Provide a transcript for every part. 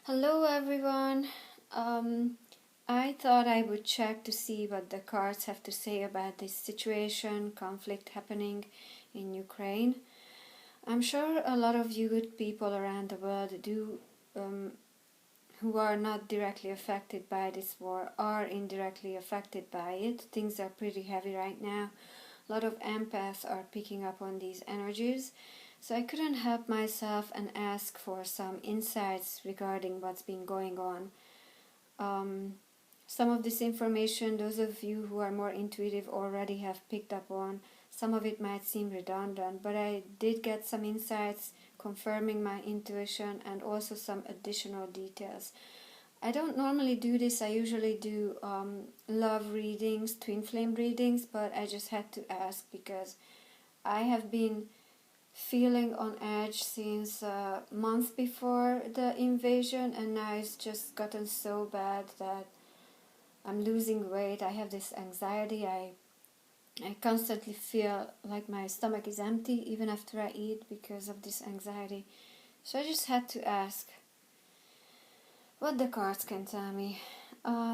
Hello everyone. I thought I would check to see what the cards have to say about this situation, conflict happening in Ukraine. I'm sure a lot of you good people around the world who are not directly affected by this war are indirectly affected by it. Things are pretty heavy right now. A lot of empaths are picking up on these energies. So I couldn't help myself and ask for some insights regarding what's been going on. Some of this information, those of you who are more intuitive already have picked up on. Some of it might seem redundant, but I did get some insights confirming my intuition and also some additional details. I don't normally do this. I usually do love readings, twin flame readings, but I just had to ask because I have been feeling on edge since months before the invasion, and now it's just gotten so bad that I'm losing weight. I have this anxiety. I constantly feel like my stomach is empty even after I eat because of this anxiety. So I just had to ask what the cards can tell me.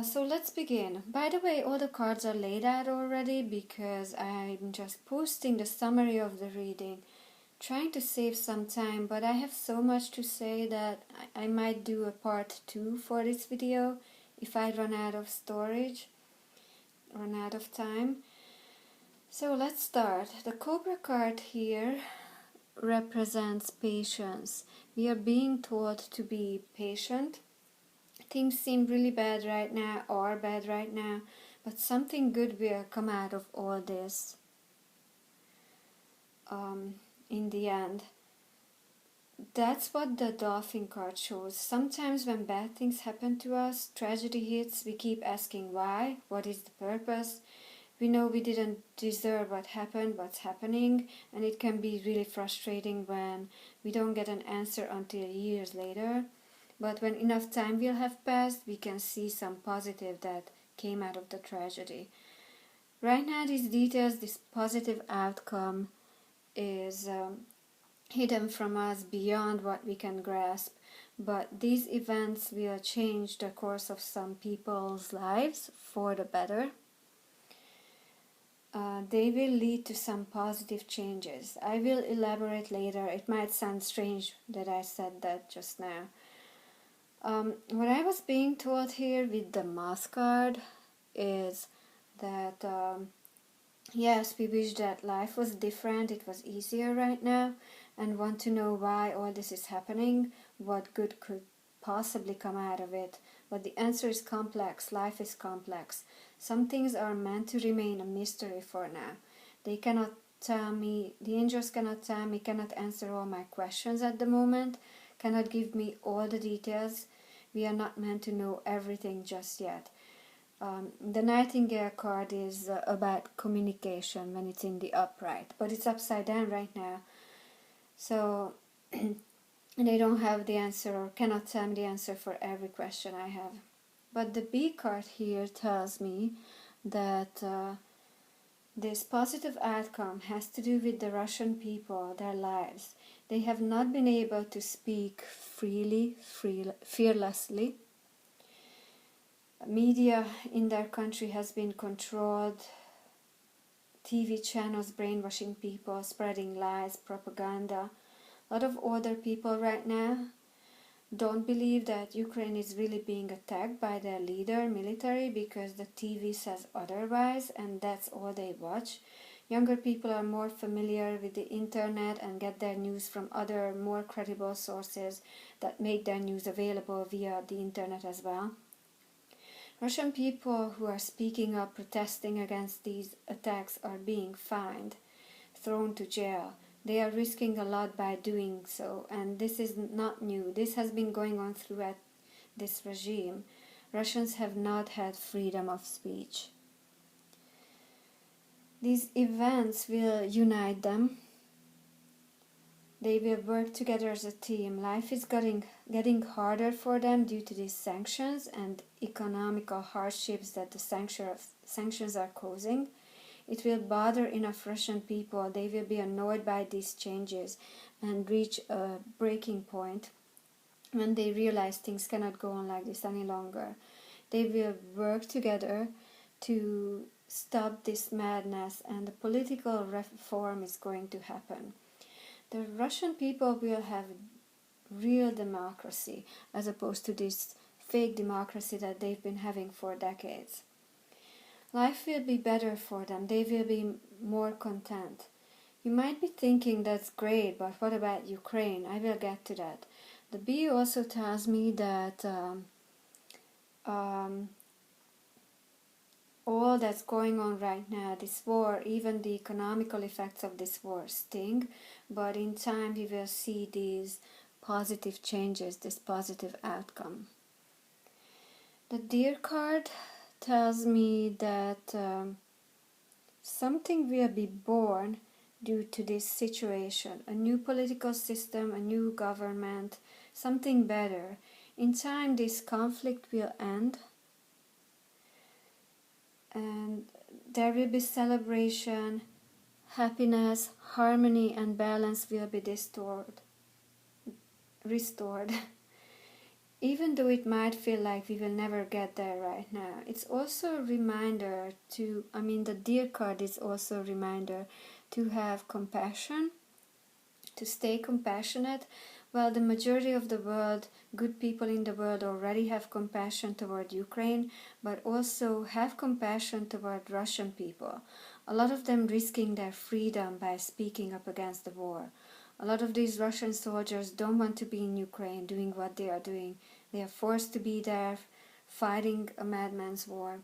So let's begin. By the way, all the cards are laid out already because I'm just posting the summary of the reading, trying to save some time, but I have so much to say that I might do a part 2 for this video if I run out of time. So let's start. The Cobra card here represents patience. We are being told to be patient. Things seem really bad right now, but something good will come out of all this in the end. That's what the Dolphin card shows. Sometimes when bad things happen to us, tragedy hits, we keep asking why, what is the purpose. We know we didn't deserve what happened, what's happening, and it can be really frustrating when we don't get an answer until years later. But when enough time will have passed, we can see some positive that came out of the tragedy. Right now, these details, this positive outcome is hidden from us beyond what we can grasp. But these events will change the course of some people's lives for the better. They will lead to some positive changes. I will elaborate later. It might sound strange that I said that just now. What I was being told here with the Mask card is that yes, we wish that life was different, it was easier right now, and want to know why all this is happening, what good could possibly come out of it. But the answer is complex. Life is complex. Some things are meant to remain a mystery for now. They cannot tell me, the angels cannot tell me, cannot answer all my questions at the moment, cannot give me all the details. We are not meant to know everything just yet. The Nightingale card is about communication when it's in the upright, but it's upside down right now. So they don't have the answer or cannot tell me the answer for every question I have. But the B card here tells me that this positive outcome has to do with the Russian people, their lives. They have not been able to speak freely, fearlessly. Media in their country has been controlled. TV channels brainwashing people, spreading lies, propaganda. A lot of older people right now don't believe that Ukraine is really being attacked by their leader, military, because the TV says otherwise, and that's all they watch. Younger people are more familiar with the internet and get their news from other, more credible sources that make their news available via the internet as well. Russian people who are speaking up, protesting against these attacks are being fined, thrown to jail. They are risking a lot by doing so, and this is not new. This has been going on throughout this regime. Russians have not had freedom of speech. These events will unite them. They will work together as a team. Life is getting harder for them due to these sanctions and economical hardships that the sanctions are causing. It will bother enough Russian people. They will be annoyed by these changes and reach a breaking point. when they realize things cannot go on like this any longer. They will work together to stop this madness, and the political reform is going to happen. The Russian people will have real democracy as opposed to this fake democracy that they've been having for decades. Life will be better for them. They will be more content. You might be thinking that's great, but what about Ukraine? I will get to that. The bee also tells me that all that's going on right now, this war, even the economical effects of this war sting, but in time we will see these positive changes, this positive outcome. The Deer card tells me that something will be born due to this situation, a new political system, a new government, something better. In time this conflict will end, and there will be celebration, happiness, harmony and balance will be restored. Even though it might feel like we will never get there right now. It's also a reminder the Deer card is also a reminder to have compassion, to stay compassionate. Well, the majority of the world, good people in the world already have compassion toward Ukraine, but also have compassion toward Russian people. A lot of them risking their freedom by speaking up against the war. A lot of these Russian soldiers don't want to be in Ukraine doing what they are doing. They are forced to be there fighting a madman's war.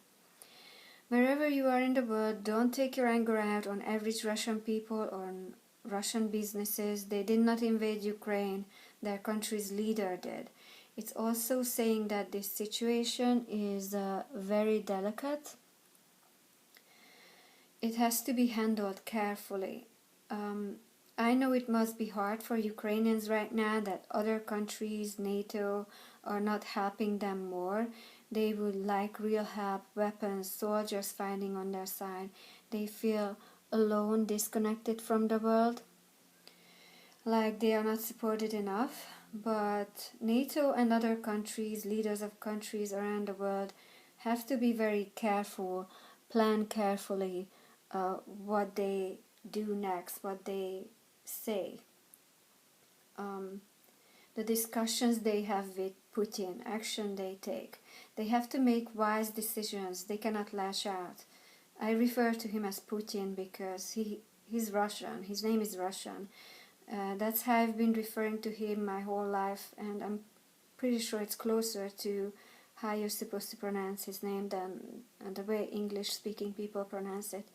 Wherever you are in the world, don't take your anger out on average Russian people or on Russian businesses. They did not invade Ukraine. Their country's leader did. It's also saying that this situation is very delicate. It has to be handled carefully. I know it must be hard for Ukrainians right now that other countries, NATO, are not helping them more. They would like real help, weapons, soldiers fighting on their side. They feel alone, disconnected from the world, like they are not supported enough. But NATO and other countries, leaders of countries around the world, have to be very careful, plan carefully what they do next, what they say. The discussions they have with Putin, action they take. They have to make wise decisions. They cannot lash out. I refer to him as Putin because he's Russian. His name is Russian. That's how I've been referring to him my whole life, and I'm pretty sure it's closer to how you're supposed to pronounce his name than the way English-speaking people pronounce it.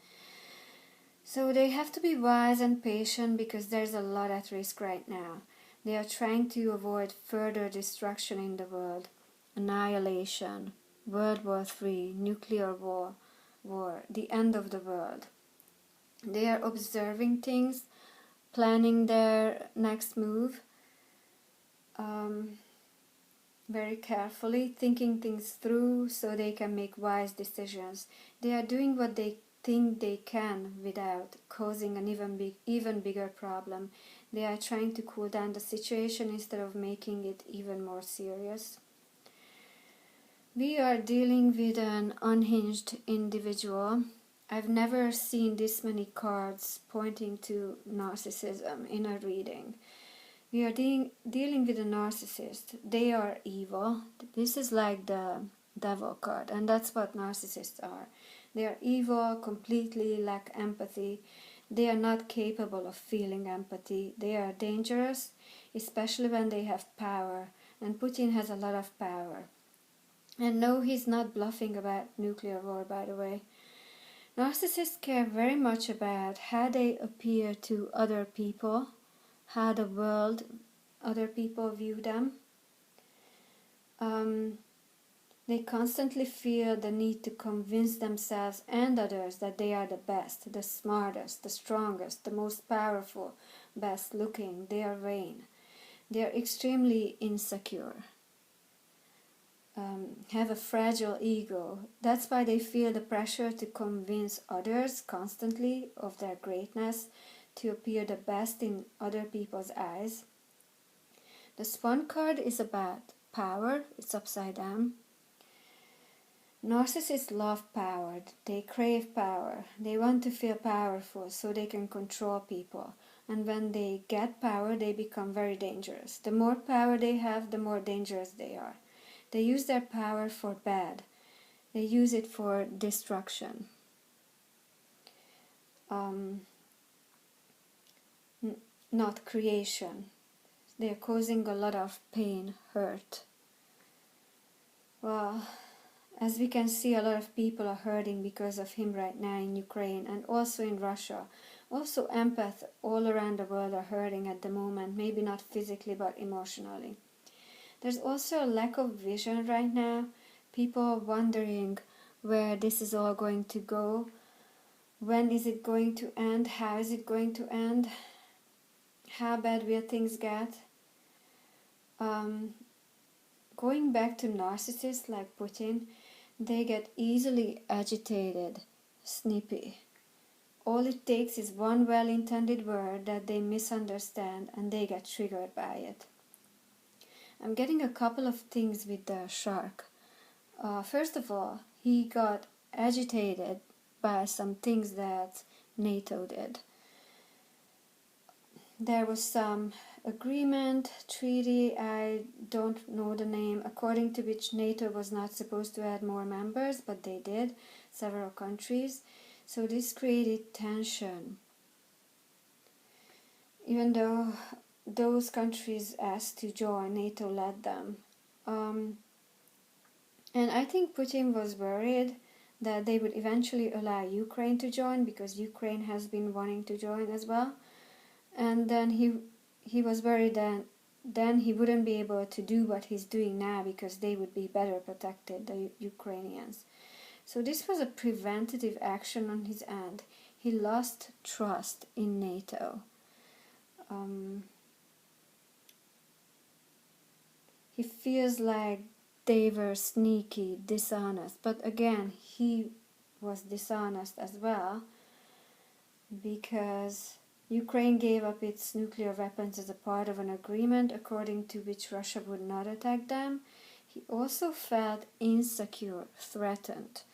So they have to be wise and patient because there's a lot at risk right now. They are trying to avoid further destruction in the world, annihilation, World War III, nuclear war, the end of the world. They are observing things, planning their next move very carefully, thinking things through so they can make wise decisions. They are doing what they think they can without causing an even bigger problem. They are trying to cool down the situation instead of making it even more serious. We are dealing with an unhinged individual. I've never seen this many cards pointing to narcissism in a reading. We are dealing with a narcissist. They are evil. This is like the devil card, and that's what narcissists are. They are evil, completely lack empathy. They are not capable of feeling empathy. They are dangerous, especially when they have power. And Putin has a lot of power. And no, he's not bluffing about nuclear war, by the way. Narcissists care very much about how they appear to other people, how the world, other people view them. They constantly feel the need to convince themselves and others that they are the best, the smartest, the strongest, the most powerful, best looking. They are vain. They are extremely insecure, have a fragile ego. That's why they feel the pressure to convince others constantly of their greatness, to appear the best in other people's eyes. The Swan card is about power. It's upside down. Narcissists love power. They crave power. They want to feel powerful so they can control people. And when they get power, they become very dangerous. The more power they have, the more dangerous they are. They use their power for bad. They use it for destruction. Not creation. They're causing a lot of pain, hurt. Well, as we can see, a lot of people are hurting because of him right now in Ukraine and also in Russia. Also, empaths all around the world are hurting at the moment, maybe not physically but emotionally. There's also a lack of vision right now. People are wondering where this is all going to go. When is it going to end? How is it going to end? How bad will things get? Going back to narcissists like Putin, they get easily agitated, snippy. All it takes is one well-intended word that they misunderstand and they get triggered by it. I'm getting a couple of things with the shark. First of all, he got agitated by some things that NATO did. There was some agreement, treaty, I don't know the name, according to which NATO was not supposed to add more members, but they did, several countries. So this created tension. Even though those countries asked to join, NATO let them. And I think Putin was worried that they would eventually allow Ukraine to join, because Ukraine has been wanting to join as well. And then he was worried that then he wouldn't be able to do what he's doing now because they would be better protected, the Ukrainians. So this was a preventative action on his end. He lost trust in NATO. He feels like they were sneaky, dishonest. But again, he was dishonest as well, because Ukraine gave up its nuclear weapons as a part of an agreement according to which Russia would not attack them. He also felt insecure, threatened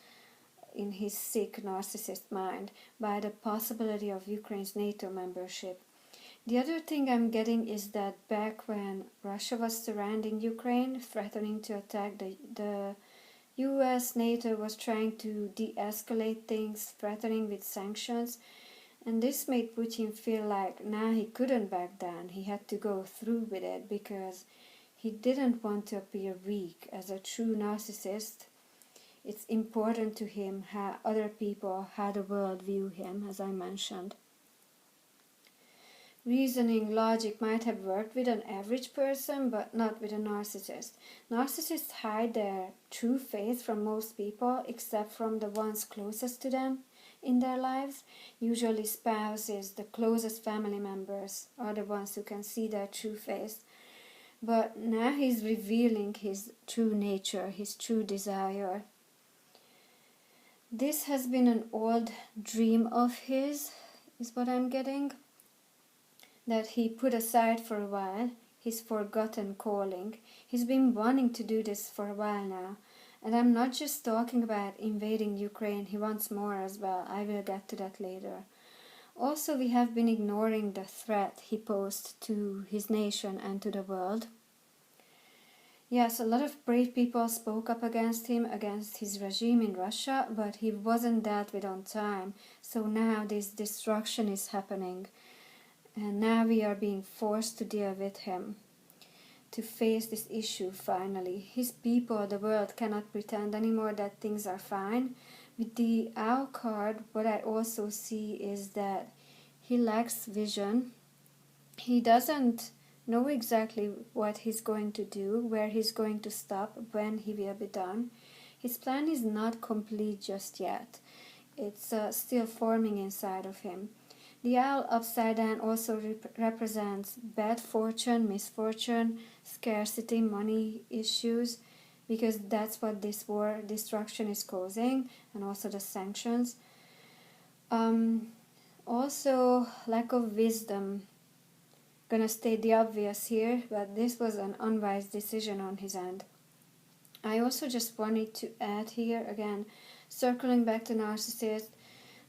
in his sick narcissist mind by the possibility of Ukraine's NATO membership. The other thing I'm getting is that back when Russia was surrounding Ukraine, threatening to attack, the US, NATO was trying to de-escalate things, threatening with sanctions. And this made Putin feel like now he couldn't back down. He had to go through with it because he didn't want to appear weak. As a true narcissist, it's important to him how other people, how the world view him, as I mentioned. Reasoning, logic might have worked with an average person, but not with a narcissist. Narcissists hide their true face from most people, except from the ones closest to them in their lives. Usually spouses, the closest family members are the ones who can see their true face. But now he's revealing his true nature, his true desire. This has been an old dream of his, is what I'm getting, that he put aside for a while, his forgotten calling. He's been wanting to do this for a while now. And I'm not just talking about invading Ukraine, he wants more as well. I will get to that later. Also, we have been ignoring the threat he posed to his nation and to the world. Yes, a lot of brave people spoke up against him, against his regime in Russia, but he wasn't dealt with on time. So now this destruction is happening. And now we are being forced to deal with him, to face this issue finally. His people, the world, cannot pretend anymore that things are fine. With the Owl card, what I also see is that he lacks vision. He doesn't know exactly what he's going to do, where he's going to stop, when he will be done. His plan is not complete just yet. It's still forming inside of him. The owl upside down also represents bad fortune, misfortune, scarcity, money issues, because that's what this war destruction is causing, and also the sanctions. Also, lack of wisdom. gonna state the obvious here, but this was an unwise decision on his end. I also just wanted to add here, again, circling back to narcissists,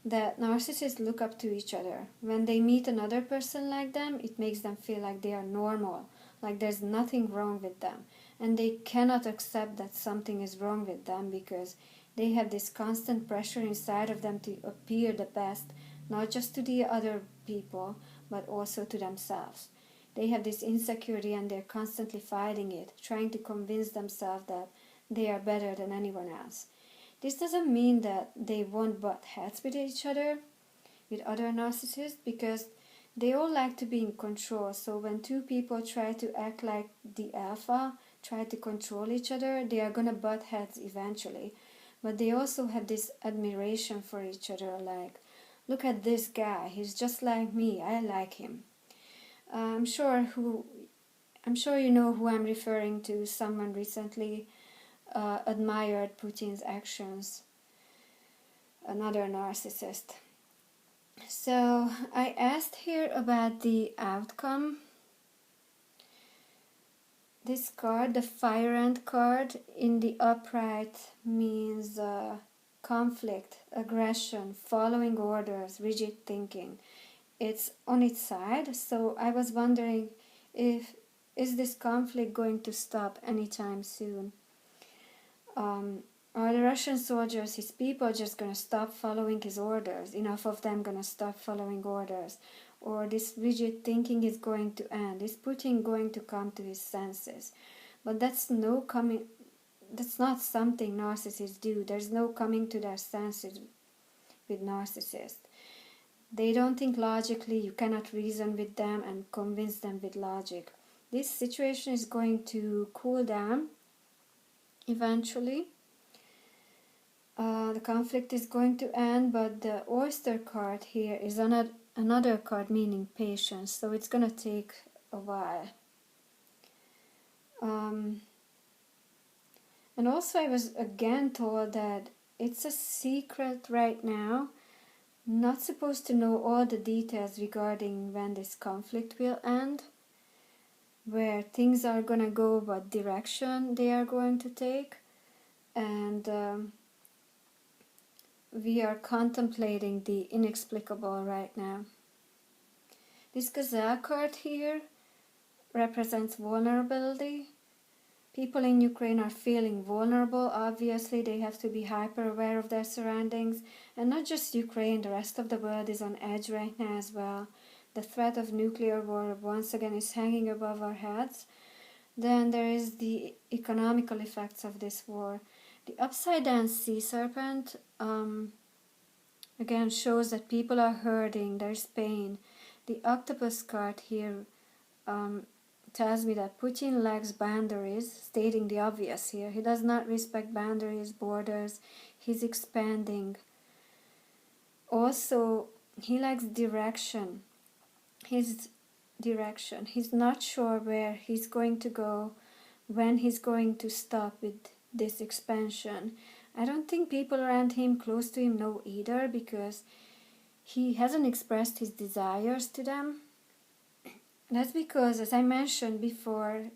that narcissists look up to each other. When they meet another person like them, it makes them feel like they are normal, like there's nothing wrong with them. And they cannot accept that something is wrong with them because they have this constant pressure inside of them to appear the best, not just to the other people, but also to themselves. They have this insecurity and they're constantly fighting it, trying to convince themselves that they are better than anyone else. This doesn't mean that they won't butt heads with each other, with other narcissists, because they all like to be in control. So when two people try to act like the alpha, try to control each other, they are gonna butt heads eventually. But they also have this admiration for each other, like, look at this guy, he's just like me, I like him. I'm sure you know who I'm referring to. Someone recently admired Putin's actions, another narcissist. So I asked here about the outcome. This card, the Fire Ant card, in the upright means conflict, aggression, following orders, rigid thinking. It's on its side, so I was wondering is this conflict going to stop anytime soon? Are the Russian soldiers, his people, just going to stop following his orders? Enough of them going to stop following orders? Or this rigid thinking is going to end? Is Putin going to come to his senses? But that's not something narcissists do. There's no coming to their senses with narcissists. They don't think logically. You cannot reason with them and convince them with logic. This situation is going to cool down eventually. The conflict is going to end, but the oyster card here is another card meaning patience, so it's going to take a while. And also I was again told that it's a secret right now. Not supposed to know all the details regarding when this conflict will end, where things are going to go, what direction they are going to take. And we are contemplating the inexplicable right now. This gazelle card here represents vulnerability. People in Ukraine are feeling vulnerable. Obviously, they have to be hyper aware of their surroundings. And not just Ukraine, the rest of the world is on edge right now as well. The threat of nuclear war once again is hanging above our heads. Then there is the economical effects of this war. The upside down sea serpent again shows that people are hurting, there's pain. The octopus card here tells me that Putin lacks boundaries, stating the obvious here. He does not respect boundaries, borders. He's expanding. Also, he lacks direction. He's not sure where he's going to go, when he's going to stop with this expansion. I don't think people around him, close to him, know either, because he hasn't expressed his desires to them. That's because, as I mentioned before,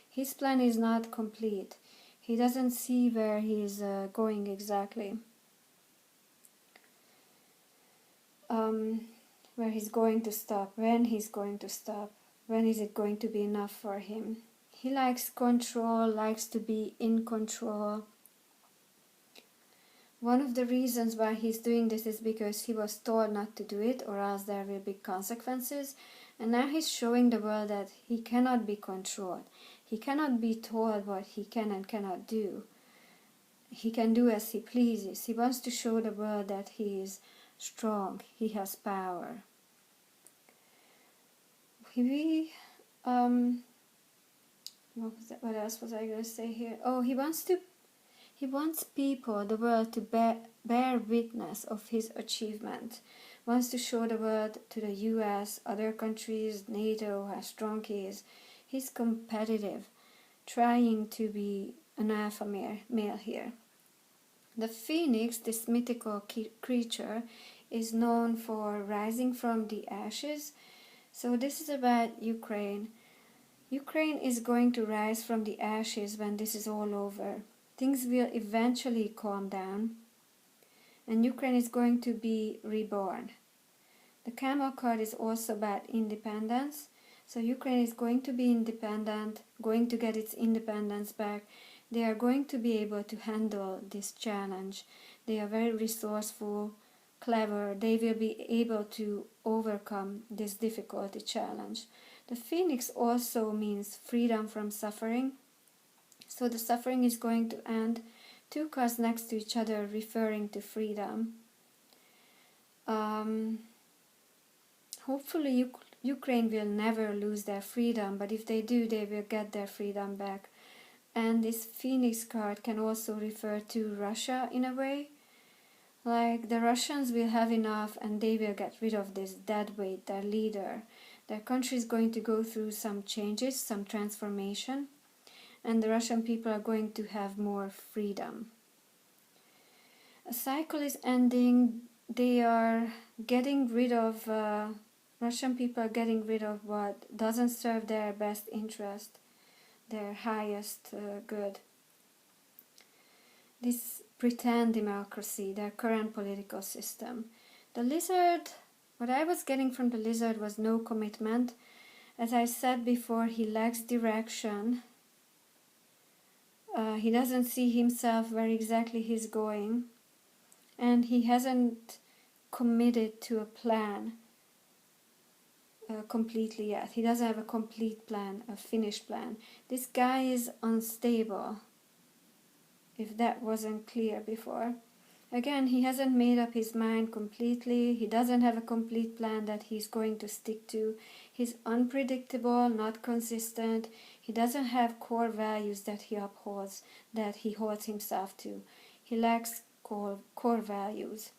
his plan is not complete. He doesn't see where he's going exactly. Where he's going to stop, when he's going to stop, when is it going to be enough for him. He likes control, likes to be in control. One of the reasons why he's doing this is because he was told not to do it, or else there will be consequences. And now he's showing the world that he cannot be controlled. He cannot be told what he can and cannot do. He can do as he pleases. He wants to show the world that he is strong. He has power. What else was I going to say here? Oh, he wants people, the world, to bear witness of his achievement. Wants to show the world, to the US, other countries, NATO, how strong he is. He's competitive, trying to be an alpha male here. The phoenix, this mythical creature, is known for rising from the ashes, So this is about Ukraine. Ukraine is going to rise from the ashes when this is all over. Things will eventually calm down, and Ukraine is going to be reborn. The Camel card is also about independence. So Ukraine is going to be independent, going to get its independence back. They are going to be able to handle this challenge. They are very resourceful, clever. They will be able to overcome this difficult challenge. The Phoenix also means freedom from suffering. So the suffering is going to end. Two cards next to each other referring to freedom. Hopefully Ukraine will never lose their freedom, but if they do, they will get their freedom back. And this Phoenix card can also refer to Russia in a way. Like the Russians will have enough and they will get rid of this deadweight, their leader. Their country is going to go through some changes, some transformation, and the Russian people are going to have more freedom. A cycle is ending. They are getting rid of, Russian people are getting rid of what doesn't serve their best interest, their highest good. This pretend democracy, their current political system. The lizard, what I was getting from the lizard was no commitment. As I said before, he lacks direction. He doesn't see himself where exactly he's going. And he hasn't committed to a plan completely yet. He doesn't have a complete plan, a finished plan. This guy is unstable, if that wasn't clear before. Again, he hasn't made up his mind completely. He doesn't have a complete plan that he's going to stick to. He's unpredictable, not consistent. He doesn't have core values that he upholds, that he holds himself to. He lacks core values.